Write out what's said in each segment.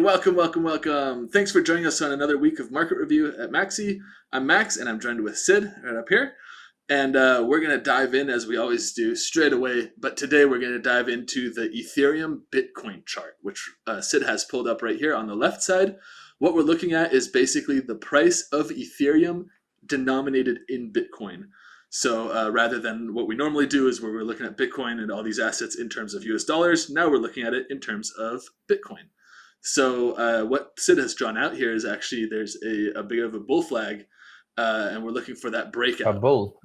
welcome. Thanks for joining us on another week of market review at Maxi. I'm Max, and I'm joined with Sid right up here. And we're going to dive in, as we always do, straight away. But today we're going to dive into the Ethereum Bitcoin chart, which Sid has pulled up right here on the left side. What we're looking at is basically the price of Ethereum denominated in Bitcoin. So rather than what we normally do is where we're looking at Bitcoin and all these assets in terms of US dollars, now we're looking at it in terms of Bitcoin. So what Sid has drawn out here is actually there's a bit of a bull flag, and we're looking for that breakout. A bull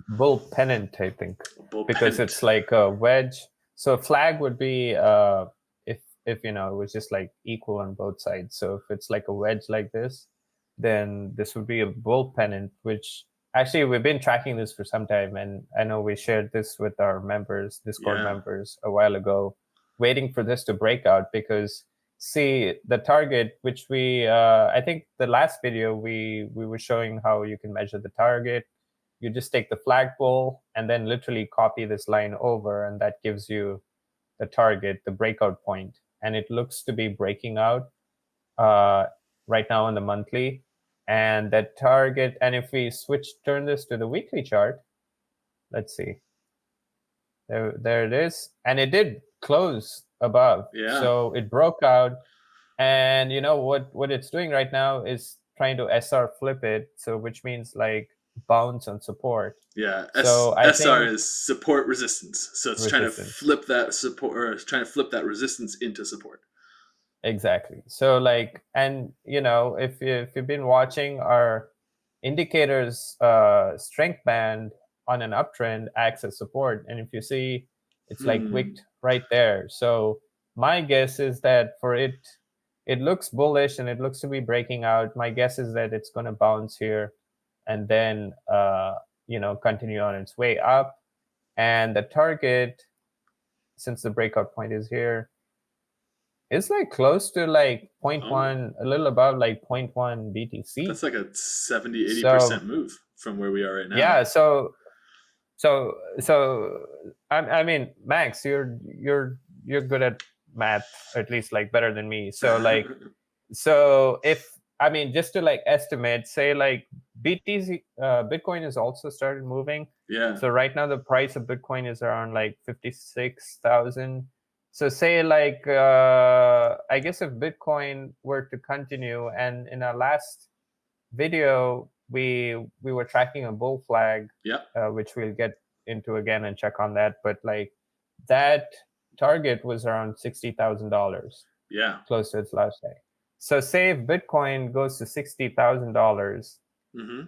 pennant, I think, Bull because pennant. it's like a wedge. So a flag would be if it was just like equal on both sides. So if it's like a wedge like this, then this would be a bull pennant, which actually we've been tracking this for some time, and I know we shared this with our members, Discord members, a while ago, waiting for this to break out because. See the target, which we I think the last video we were showing how you can measure the target. You just take the flagpole and then literally copy this line over, and that gives you the target, the breakout point, and it looks to be breaking out right now on the monthly, and that target. And if we turn this to the weekly chart, let's see. There it is, and it did close above. Yeah. So it broke out, and you know what it's doing right now is trying to SR flip it, so which means like bounce on support. Yeah. So SR is support resistance. So it's trying to flip that support, or it's trying to flip that resistance into support. Exactly. So like, and if you've been watching our indicators, strength band on an uptrend acts as support, and if you see, it's like wicked right there. So my guess is that for it looks bullish and it looks to be breaking out. My guess is that it's going to bounce here and then continue on its way up. And the target, since the breakout point is here, is like close to like 0.1, a little above like 0.1 BTC. That's like a 70-80% move from where we are right now. Yeah, so I mean, Max, you're good at math, at least like better than me. So like, so if just to like estimate, say like BTC, Bitcoin has also started moving. Yeah. So right now the price of Bitcoin is around like 56,000. So say like, I guess if Bitcoin were to continue, and in our last video, we were tracking a bull flag, which we'll get into again and check on that. But like that target was around $60,000. Yeah. Close to its last day. So say if Bitcoin goes to $60,000,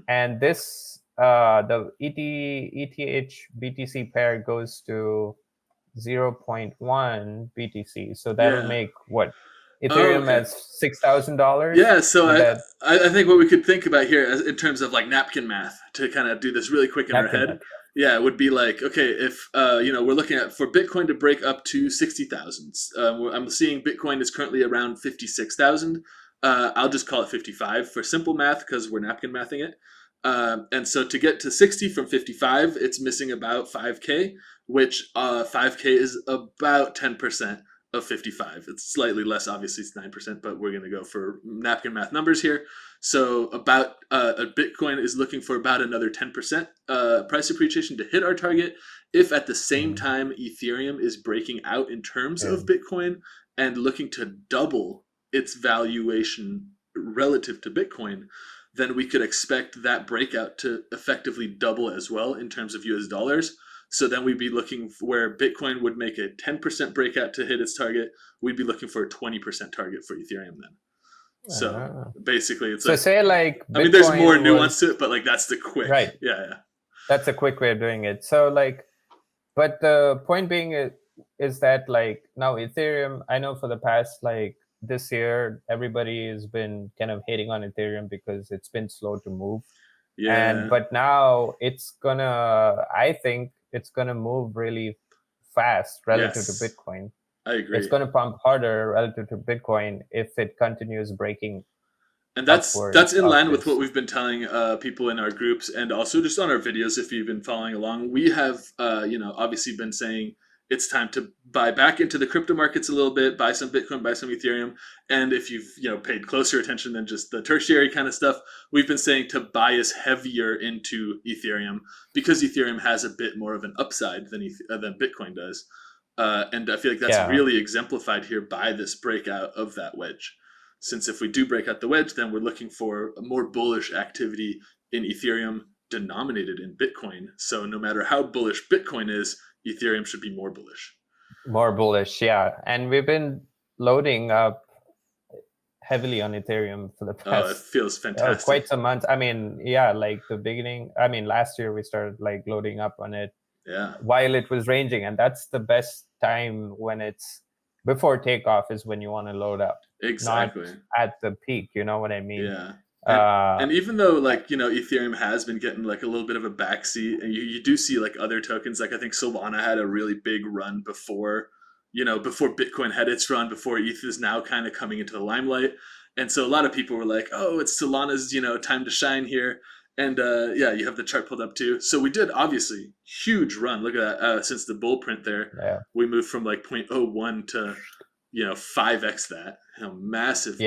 and this the ETH BTC pair goes to 0.1 BTC, so that'll make what? Ethereum as $6,000. Yeah, so I think what we could think about here in terms of like napkin math to kind of do this really quick in our head. Yeah, it would be like, okay, if we're looking at for Bitcoin to break up to 60,000. I'm seeing Bitcoin is currently around 56,000. I'll just call it 55 for simple math because we're napkin mathing it. And so to get to 60 from 55, it's missing about 5K, which 5K is about 10% of 55. It's slightly less, obviously it's 9%, but we're going to go for napkin math numbers here. So about a Bitcoin is looking for about another 10% price appreciation to hit our target. If at the same time Ethereum is breaking out in terms of Bitcoin and looking to double its valuation relative to Bitcoin, then we could expect that breakout to effectively double as well in terms of US dollars. So then we'd be looking for where Bitcoin would make a 10% breakout to hit its target. We'd be looking for a 20% target for Ethereum then. So basically, it's so say like Bitcoin there's more nuance to it, but like that's the quick. Right. Yeah. That's a quick way of doing it. So like, but the point being is that like now Ethereum, I know for the past like this year, everybody has been kind of hating on Ethereum because it's been slow to move. Yeah. But now I think it's gonna move really fast relative to Bitcoin. I agree. It's gonna pump harder relative to Bitcoin if it continues breaking. And that's in line with what we've been telling people in our groups and also just on our videos. If you've been following along, we have obviously been saying it's time to buy back into the crypto markets a little bit, buy some Bitcoin, buy some Ethereum. And if you've paid closer attention than just the tertiary kind of stuff, we've been saying to bias heavier into Ethereum because Ethereum has a bit more of an upside than Bitcoin does. And I feel like that's Yeah. really exemplified here by this breakout of that wedge. Since if we do break out the wedge, then we're looking for a more bullish activity in Ethereum denominated in Bitcoin. So no matter how bullish Bitcoin is, Ethereum should be more bullish. More bullish, yeah. And we've been loading up heavily on Ethereum for the It past feels fantastic. quite some months. I mean, yeah, like the beginning. I mean, last year we started like loading up on it. Yeah. While it was ranging, and that's the best time when it's before takeoff is when you want to load up. Exactly. Not at the peak. You know what I mean? Yeah. And even though Ethereum has been getting like a little bit of a backseat, and you do see like other tokens, like I think Solana had a really big run before Bitcoin had its run, before ETH is now kind of coming into the limelight. And so a lot of people were like, oh, it's Solana's, time to shine here. And you have the chart pulled up too. So we did obviously huge run. Look at that. Since the bull print there, we moved from like 0.01 to 5x that. Massive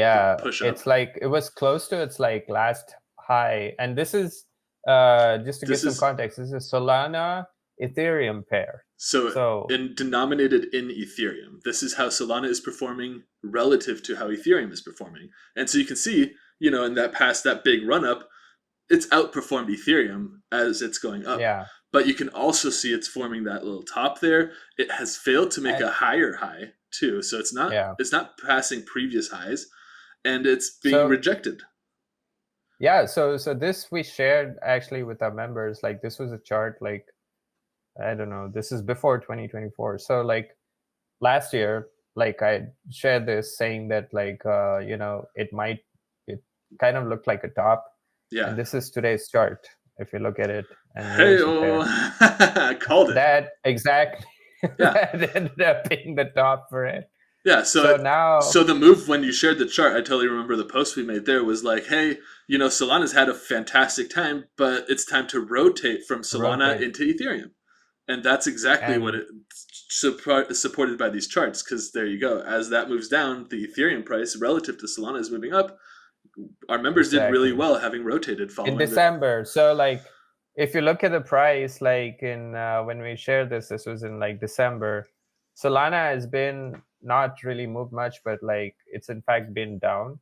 push up. It's like it was close to its like last high. And this is just to give some context, this is Solana Ethereum pair. So denominated in Ethereum. This is how Solana is performing relative to how Ethereum is performing. And so you can see, in that big run up, it's outperformed Ethereum as it's going up. Yeah. But you can also see it's forming that little top there. It has failed to make a higher high too. So it's not passing previous highs, and it's being rejected. Yeah, so this we shared actually with our members. Like this was a chart, like I don't know, this is before 2024. So like last year, like I shared this saying that like it kind of looked like a top. Yeah. And this is today's chart. If you look at it, and I called it. That exactly. Yeah. That ended up being the top for it. Yeah, so the move when you shared the chart, I totally remember the post we made there was like, hey, Solana's had a fantastic time, but it's time to rotate from Solana into Ethereum. And that's exactly what it's supported by these charts, because there you go. As that moves down, the Ethereum price relative to Solana is moving up. Our members did really well having rotated following in December. So like if you look at the price, like in when we shared this was in like December. Solana has been not really moved much, but like it's in fact been down.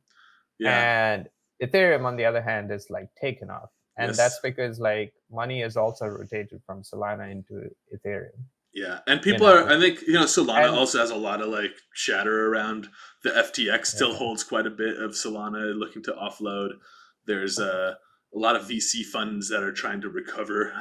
Yeah. And Ethereum on the other hand is like taken off. And that's because like money is also rotated from Solana into Ethereum. Yeah, and people are, I think, Solana also has a lot of like chatter around the FTX still holds quite a bit of Solana looking to offload. There's a lot of VC funds that are trying to recover,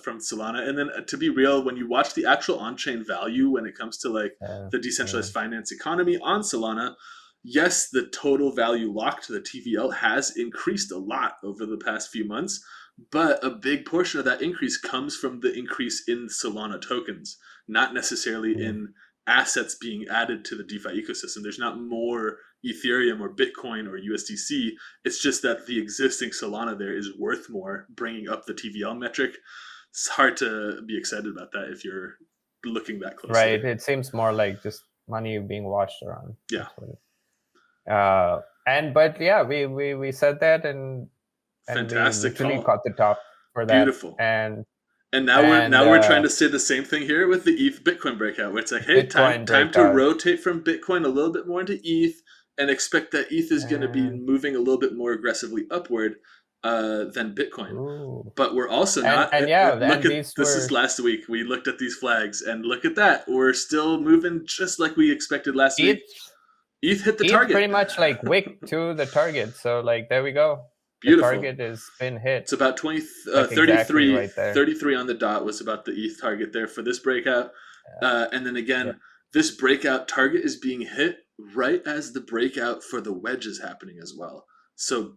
from Solana. And then to be real, when you watch the actual on-chain value when it comes to like the decentralized finance economy on Solana, yes, the total value locked to the TVL has increased a lot over the past few months. But a big portion of that increase comes from the increase in Solana tokens, not necessarily in assets being added to the DeFi ecosystem. There's not more Ethereum or Bitcoin or USDC. It's just that the existing Solana there is worth more, bringing up the TVL metric. It's hard to be excited about that if you're looking that closely. Right. It seems more like just money being washed around. Yeah. We said that and fantastic. We literally caught the top for that. Beautiful. And now we're trying to say the same thing here with the ETH Bitcoin breakout, where it's like, hey, time to rotate from Bitcoin a little bit more into ETH, and expect that ETH is going to be moving a little bit more aggressively upward than Bitcoin. Ooh. But we're also not. This is last week. We looked at these flags, and look at that. We're still moving just like we expected last week. ETH hit the target. Pretty much like wick to the target. So like there we go. Beautiful. The target has been hit. It's about 33 exactly right there. 33 on the dot was about the ETH target there for this breakout. And then again, this breakout target is being hit right as the breakout for the wedge is happening as well. So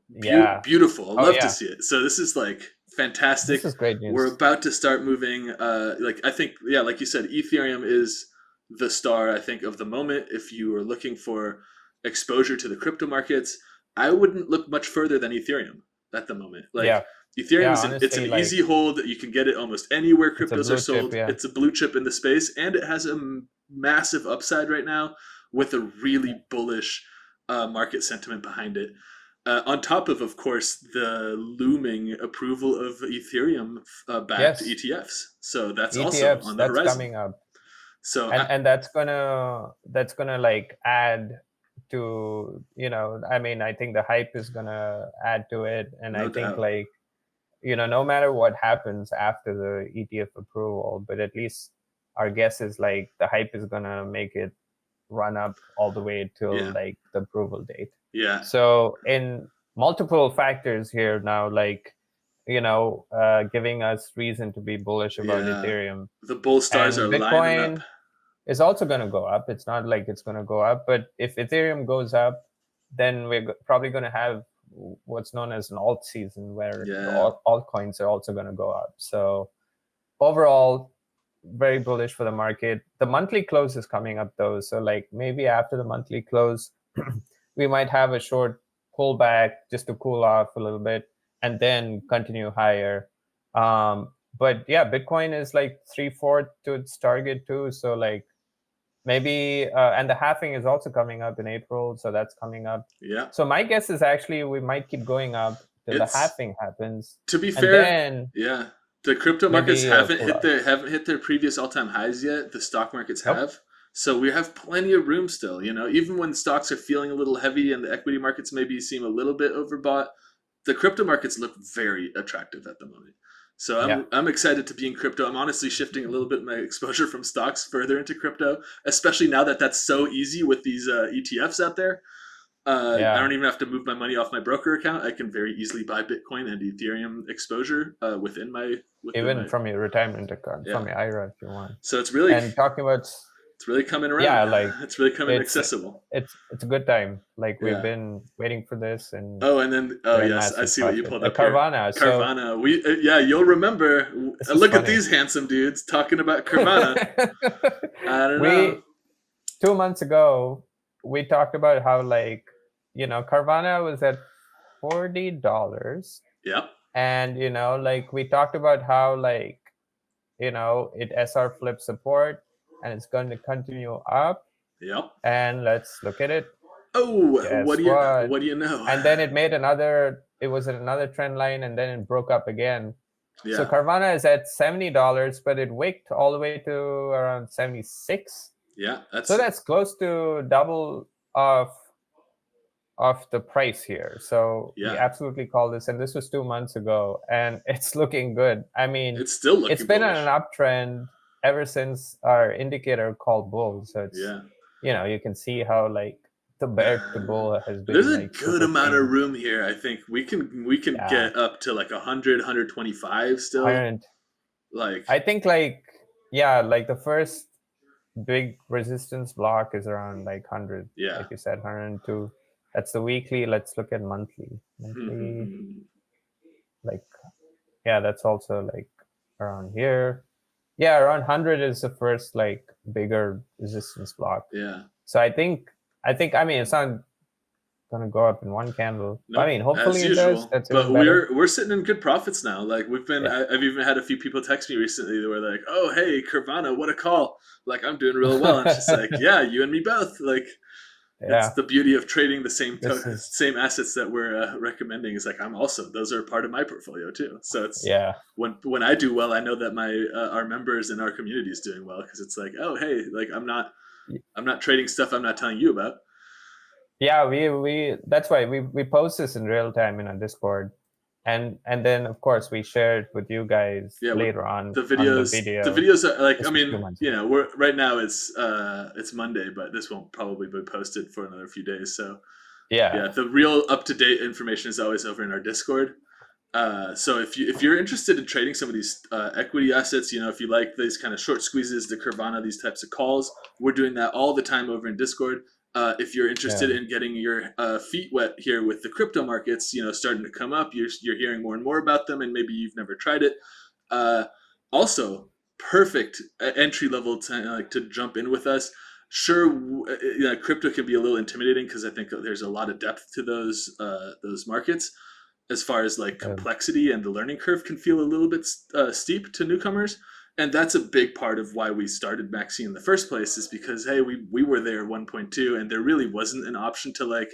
beautiful. I love to see it. So this is like fantastic. This is great news. We're about to start moving. I think, like you said, Ethereum is the star, I think, of the moment. If you are looking for exposure to the crypto markets, I wouldn't look much further than Ethereum. at the moment. Like Yeah. Ethereum Yeah, is it's honestly, an like easy hold. You can get it almost anywhere it's a cryptos are blue chip, sold. yeah. It's a blue chip in the space, and it has a massive upside right now with a really bullish market sentiment behind it. On top of course, the looming approval of Ethereum backed Yes, ETFs. So that's also ETFs, on the that's horizon. coming up. So And that's gonna like add to, I mean, I think the hype is gonna add to it. And no I think, doubt. like, no matter what happens after the ETF approval, but at least our guess is like the hype is gonna make it run up all the way till Yeah. like the approval date. Yeah. So in multiple factors here now, like, giving us reason to be bullish about Ethereum. The bull stars And are lining up. Bitcoin is also going to go up. It's not like it's going to go up, but if Ethereum goes up, then we're probably going to have what's known as an alt season, where the altcoins are also going to go up. So overall, very bullish for the market. The monthly close is coming up though, so like maybe after the monthly close, we might have a short pullback just to cool off a little bit, and then continue higher. But yeah, Bitcoin is like 3/4 to its target too. So like maybe, and the halving is also coming up in April, so that's coming up. Yeah. So my guess is actually we might keep going up till the halving happens. To be and fair, then the crypto markets maybe haven't pull hit their previous all-time highs yet. The stock markets Nope. have. So we have plenty of room still, even when stocks are feeling a little heavy and the equity markets maybe seem a little bit overbought, the crypto markets look very attractive at the moment. So I'm excited to be in crypto. I'm honestly shifting a little bit my exposure from stocks further into crypto, especially now that that's so easy with these ETFs out there. I don't even have to move my money off my broker account. I can very easily buy Bitcoin and Ethereum exposure within my from your retirement account, from your IRA if you want. So it's really, and talking about, it's really coming around. Yeah, like it's really coming accessible. It's a good time. Like we've been waiting for this, and yes, I see what you pulled up Carvana. Here. Carvana. We you'll remember. Look funny. At these handsome dudes talking about Carvana. I don't know. 2 months ago, we talked about how, like, Carvana was at $40. Yep. And like we talked about how, like, it SR flip support, and it's going to continue up. Yep. And let's look at it. Oh, what do you know? And then it was at another trend line, and then it broke up again. Yeah. So Carvana is at $70, but it wicked all the way to around 76. Yeah, that's close to double of the price here. So we absolutely call this, and this was 2 months ago, and it's looking good. I mean, it's still looking it's been bullish. on an uptrend ever since our indicator called bull. So it's you can see how, like, the bear to bull has been. There's a good amount of room here. I think we can get up to like 100, 125 still. Like, I think, like, like the first big resistance block is around like 100. Yeah. Like you said, 102. That's the weekly. Let's look at monthly. Like, that's also like around here. Yeah, around 100 is the first like bigger resistance block. Yeah. So I think I mean, it's not gonna go up in one candle. Nope, I mean, hopefully as it usual. does. That's but we're sitting in good profits now. Like we've been, I've even had a few people text me recently that were like, "Oh, hey, Carvana, what a call! Like I'm doing real well." And she's like, "Yeah, you and me both." Like, that's the beauty of trading the same same assets that we're recommending. Is like those are part of my portfolio too. So it's when I do well, I know that my our members in our community is doing well, because it's like, oh, hey, like I'm not trading stuff I'm not telling you about. Yeah, we that's why we post this in real time in our Discord, and then of course we share it with you guys later on. The videos, the videos are like, I mean, we're right now it's Monday, but this won't probably be posted for another few days. So the real up to date information is always over in our Discord. So if you're interested in trading some of these equity assets, if you like these kind of short squeezes, the Carvana, these types of calls, we're doing that all the time over in Discord. If you're interested in getting your feet wet here with the crypto markets, starting to come up, you're hearing more and more about them, and maybe you've never tried it. Also, perfect entry level to jump in with us. Sure, crypto can be a little intimidating because I think there's a lot of depth to those markets, as far as like complexity and the learning curve can feel a little bit steep to newcomers. And that's a big part of why we started Maxi in the first place, is because, hey, we were there 1.2 and there really wasn't an option to like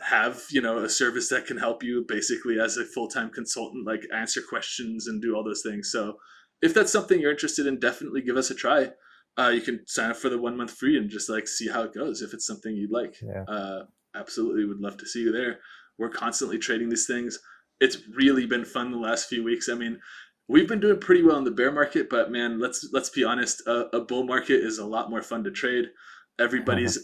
have, you know, a service that can help you basically as a full-time consultant, like answer questions and do all those things. So if that's something you're interested in, definitely give us a try. You can sign up for the 1 month free and just like see how it goes. If it's something you'd like, absolutely would love to see you there. We're constantly trading these things. It's really been fun the last few weeks. I mean, we've been doing pretty well in the bear market, but man, let's be honest. A bull market is a lot more fun to trade. Everybody's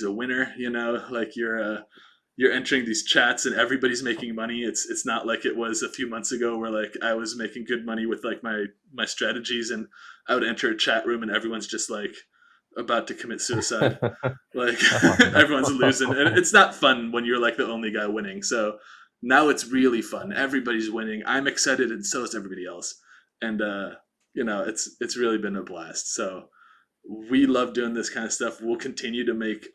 a winner. You know, like you're entering these chats and everybody's making money. It's not like it was a few months ago where like I was making good money with like my strategies, and I would enter a chat room and everyone's just like about to commit suicide. Like everyone's losing, and it's not fun when you're like the only guy winning. So now it's really fun. Everybody's winning. I'm excited, and so is everybody else. And you know, it's really been a blast. So we love doing this kind of stuff. We'll continue to make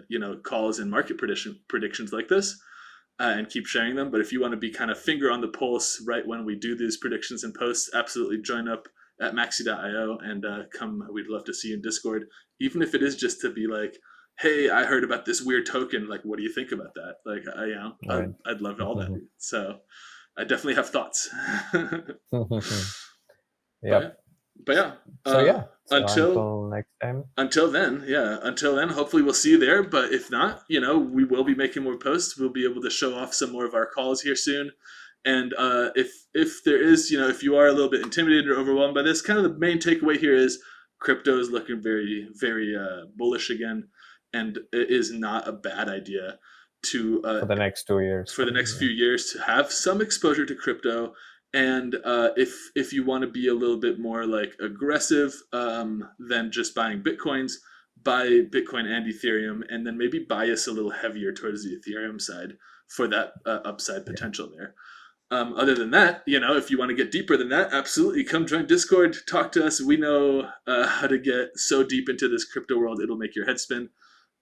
you know, calls and market predictions like this, and keep sharing them. But if you want to be kind of finger on the pulse right when we do these predictions and posts, absolutely join up at maxi.io and come. We'd love to see you in Discord, even if it is just to be like, hey, I heard about this weird token. Like, what do you think about that? Like, you know, I'd love all that. So I definitely have thoughts. Yeah. But yeah. So until next time. Until then, hopefully we'll see you there. But if not, you know, we will be making more posts. We'll be able to show off some more of our calls here soon. And if there is, you know, if you are a little bit intimidated or overwhelmed by this, kind of the main takeaway here is crypto is looking very, very bullish again. And it is not a bad idea to for the next 2 years. For the next few years to have some exposure to crypto. And if you want to be a little bit more like aggressive than just buying Bitcoins, buy Bitcoin and Ethereum, and then maybe bias a little heavier towards the Ethereum side for that upside potential there. Other than that, you know, if you want to get deeper than that, absolutely come join Discord, talk to us. We know how to get so deep into this crypto world, it'll make your head spin.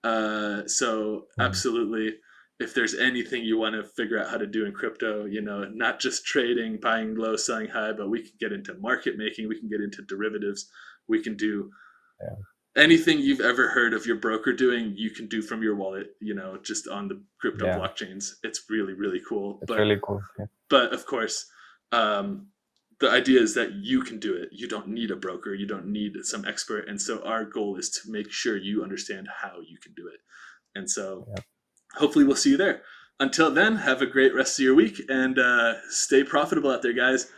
So absolutely. If there's anything you want to figure out how to do in crypto, you know, not just trading, buying low, selling high, but we can get into market making, we can get into derivatives, we can do anything you've ever heard of your broker doing, you can do from your wallet, you know, just on the crypto blockchains. It's really, really cool. It's really cool. Yeah. But of course, the idea is that you can do it. You don't need a broker. You don't need some expert. And so our goal is to make sure you understand how you can do it. And so hopefully we'll see you there. Until then, have a great rest of your week and stay profitable out there, guys.